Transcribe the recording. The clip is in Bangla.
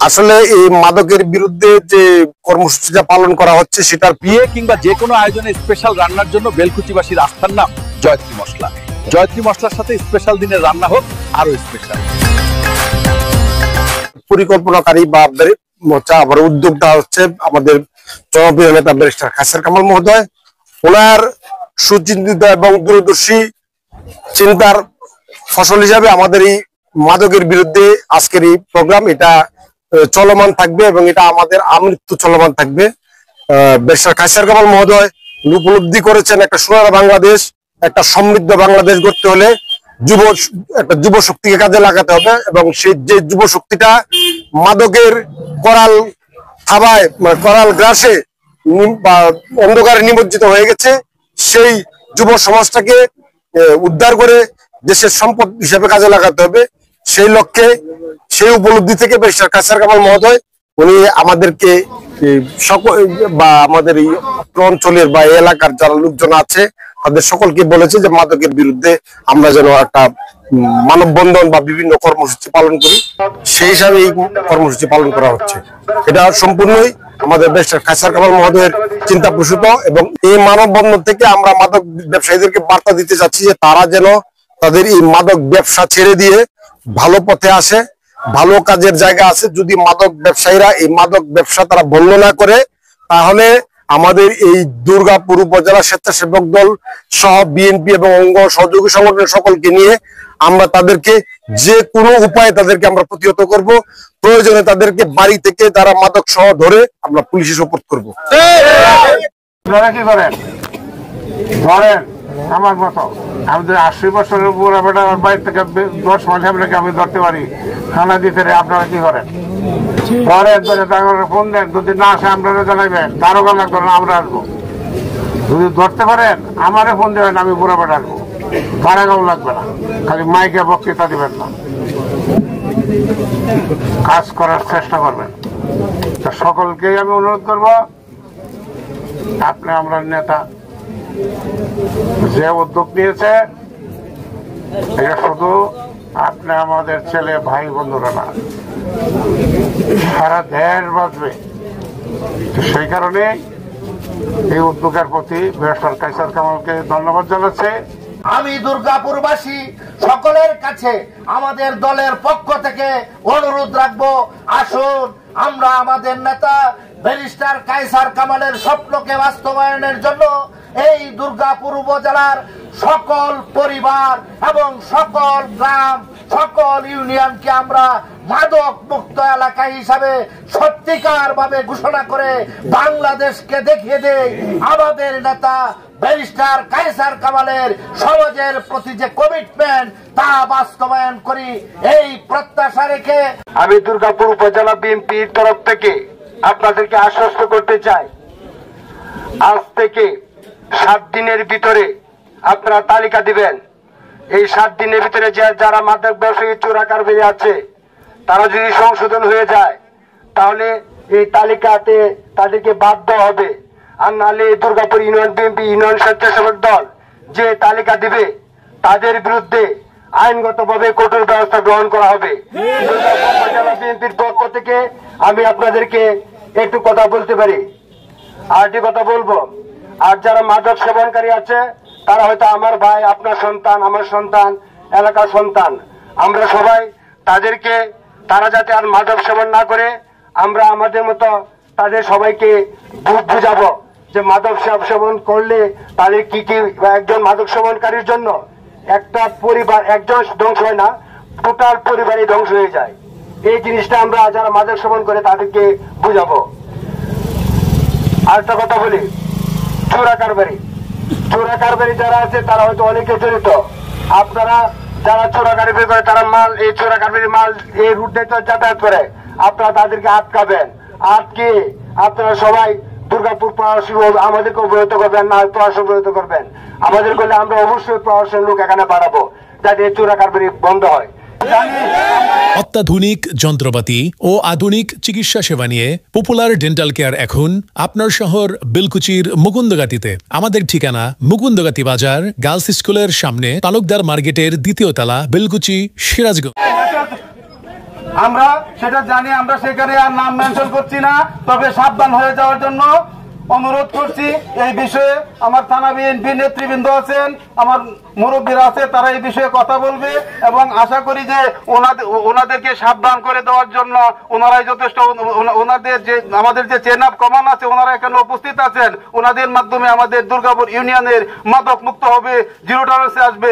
আসলে এই মাদকের বিরুদ্ধে যে কর্মসূচিটা পালন করা হচ্ছে সেটার বিয়ে কিংবা যে কোনো আয়োজনে স্পেশাল রান্নার জন্য বেলকুচিবাসীর আস্থার নাম জয়ত্রী মশলা। জয়ত্রী মশলার সাথে স্পেশাল দিনের রান্না হোক আরো স্পেশাল। পরিকল্পনাকারী বা আবার উদ্যোগটা হচ্ছে আমাদের জনপ্রিয় নেতা ব্যারিস্টার কায়সার কামাল মহোদয়। ওনার সুচিন্তিত এবং দূরদর্শী চিন্তার ফসল হিসাবে আমাদের এই মাদকের বিরুদ্ধে আজকের এই প্রোগ্রাম এটা চলমান থাকবে এবং এটা আমাদের আমৃত্যু চলমান থাকবে। ব্যারিস্টার কায়সার কামাল মহোদয় উপলব্ধি করেছেন একটা সোনার বাংলাদেশ, একটা সমৃদ্ধ বাংলাদেশ গড়তে হলে একটা যুব শক্তিকে কাজে লাগাতে হবে এবং সেই যে যুব শক্তিটা মাদকের করাল থাবায় করাল গ্রাসে বা অন্ধকারে নিমজ্জিত হয়ে গেছে, সেই যুব সমাজটাকে উদ্ধার করে দেশের সম্পদ হিসেবে কাজে লাগাতে হবে। সেই লক্ষ্যে সেই উপলব্ধি থেকে ব্যারিস্টার কায়সার কামাল মহোদয় উনি আমাদেরকে সকল বা আমাদের এই অঞ্চলের বা এলাকার যারা লোকজন আছে তাদের সকলকে বলেছে যে মাদকের বিরুদ্ধে আমরা যেন একটা মানববন্ধন বা বিভিন্ন কর্মসূচি পালন করি। সেই হিসাবে এই কর্মসূচি পালন করা হচ্ছে। এটা সম্পূর্ণই আমাদের ব্যারিস্টার কায়সার কামাল মহোদয়ের চিন্তা প্রসূত এবং এই মানববন্ধন থেকে আমরা মাদক ব্যবসায়ীদেরকে বার্তা দিতে চাচ্ছি যে তারা যেন তাদের এই মাদক ব্যবসা ছেড়ে দিয়ে ভালো পথে আসে, ভালো কাজের জায়গা আছে। যদি মাদক ব্যবসায়ীরা এই মাদক ব্যবসা তারা বন্ধ না করে তাহলে আমাদের এই দুর্গাপুর উপজেলা স্বেচ্ছাসেবক দল সহ বিএনপি এবং অঙ্গ সহযোগী সংগঠনের সকলকে নিয়ে আমরা তাদেরকে যে কোনো উপায়ে তাদেরকে আমরা প্রতিহত করব। প্রয়োজনে তাদেরকে বাড়ি থেকে তারা মাদক সহ ধরে আমরা পুলিশে সোপর্দ করব। আমার মতো আমাদের 80 বছরের উপর আমার বাড়ি থেকে 10 মাস আমি ধরতে পারি থানা দিতে। আপনারা কি করেন? ফোন দেন, যদি না আসে আপনারা জানাইবেন, দারোগা লাগবে না, আমরা আসবো। যদি ধরতে পারেন আমারে ফোন দেবেন, আমি বুড়াবেটা আসবো, দারোগাও লাগবে না, খালি মাইকে বক্তৃতা দিবেন না, কাজ করার চেষ্টা করবেন। সকলকেই আমি অনুরোধ করব, আপনি আমরা নেতা যে উদ্যোগ নিয়েছে এটা শুধু আপনি আমাদের ছেলে ভাই বন্ধুরা না, সারা দেশ বাঁচবে। সেই কারণে এই উদ্যোগের প্রতি ব্যারিস্টার কায়সার কামালকে ধন্যবাদ জানাচ্ছি। আমি দুর্গাপুরবাসী সকলের কাছে আমাদের দলের পক্ষ থেকে অনুরোধ রাখবো, আসুন আমরা আমাদের নেতা ব্যারিস্টার কায়সার কামালের স্বপ্নকে বাস্তবায়নের জন্য এই দুর্গাপুর উপজেলার সকল পরিবার এবং সকল গ্রাম, সকল ইউনিয়নকে আমরা মাদক মুক্ত এলাকা হিসাবে সত্যিকার ভাবে ঘোষণা করে বাংলাদেশকে দেখিয়ে দেই আমাদের নেতা ব্যারিস্টার কায়সার কামালের সমাজের প্রতি যে কমিটমেন্ট তা বাস্তবায়ন করি। এই প্রত্যাশা রেখে আমি দুর্গাপুর উপজেলা বিএনপির তরফ থেকে আপনাদেরকে আশ্বস্ত করতে চাই, আজ থেকে 7 দিনের ভিতরে আপনারা তালিকা দিবেন। এই 7 দিনের ভিতরে যারা মাদক ব্যবসায়ী চোরাকারবারি আছে তারা যদি সংশোধন হয়ে যায় তাহলে এই তালিকাতে তাদেরকে বাদ দেওয়া হবে। আর নাহলে দুর্গাপুর ইউনিয়ন বিএনপি ইউনিয়ন স্বেচ্ছাসেবক দল যে তালিকা দিবে তাদের বিরুদ্ধে আইনগতভাবে কঠোর ব্যবস্থা গ্রহণ করা হবে। জেলা বিএনপির পক্ষ থেকে আমি আপনাদেরকে একটু কথা বলতে পারি, আরেকটি কথা বলবো। আর যারা মাদক সেবনকারী আছে তারা হয়তো আমার ভাই, আপনার সন্তান, আমার সন্তান, এলাকার সন্তান, আমরা সবাই তাদেরকে, তারা যাতে আর মাদক সেবন না করে আমরা আমাদের মতো তাদের সবাইকে বুঝাবো যে মাদক সেবন করলে তাদের কি কি, একজন মাদক সেবনকারীর জন্য একটা পরিবার, একজন ধ্বংস হয় না, টোটাল পরিবারই ধ্বংস হয়ে যায়। এই জিনিসটা আমরা যারা মাদক সেবন করে তাদেরকে বুঝাবো। আরেকটা কথা বলি, চোরাকারবারি যারা আছে তারা হয়তো অনেকে জড়িত। আপনারা যারা চোরাকারবারি করে তারা মাল, এই চোরাকারবারি মাল এই রুট দিয়ে যাতায়াত করে, আপনারা তাদেরকে আটকাবেন। আটকে আপনারা সবাই দুর্গাপুর প্রশাসন আমাদেরকে অবহিত করবেন, না প্রশাসন অবহিত করবেন। আমাদের করলে আমরা অবশ্যই প্রশাসন লোক এখানে বাড়াবো যাতে এই চোরাকারবারি বন্ধ হয়। অত্যাধুনিক যন্ত্রপাতি ও আধুনিক চিকিৎসা সেবা নিয়ে পপুলার ডেন্টাল কেয়ার এখন আপনার শহর বেলকুচির মুকুন্দগাতিতে। আমাদের ঠিকানা মুকুন্দগাতি বাজার, গার্লস স্কুলের সামনে, তালুকদার মার্কেটের 2য় তলা, বেলকুচি, সিরাজগঞ্জ। আমরা সেটা জানি, আমরা সেখানে আর নাম মেনশন করছি না, তবে সাবধান হয়ে যাওয়ার জন্য অনুরোধ করছি। এই বিষয়ে আমার থানা বিএনপি নেতৃবৃন্দ আছেন, আমার মুরব্বীরা আছে, তারা এই বিষয়ে কথা বলবে এবং আশা করি যে ওনাদেরকে সাবধান করে দেওয়ার জন্য ওনারাই যথেষ্ট। ওনাদের যে আমাদের যে চেন আপ কমান আছে, ওনারা এখানে উপস্থিত আছেন, ওনাদের মাধ্যমে আমাদের দুর্গাপুর ইউনিয়নের মাদক মুক্ত হবে, জিরো টলারেন্সে আসবে।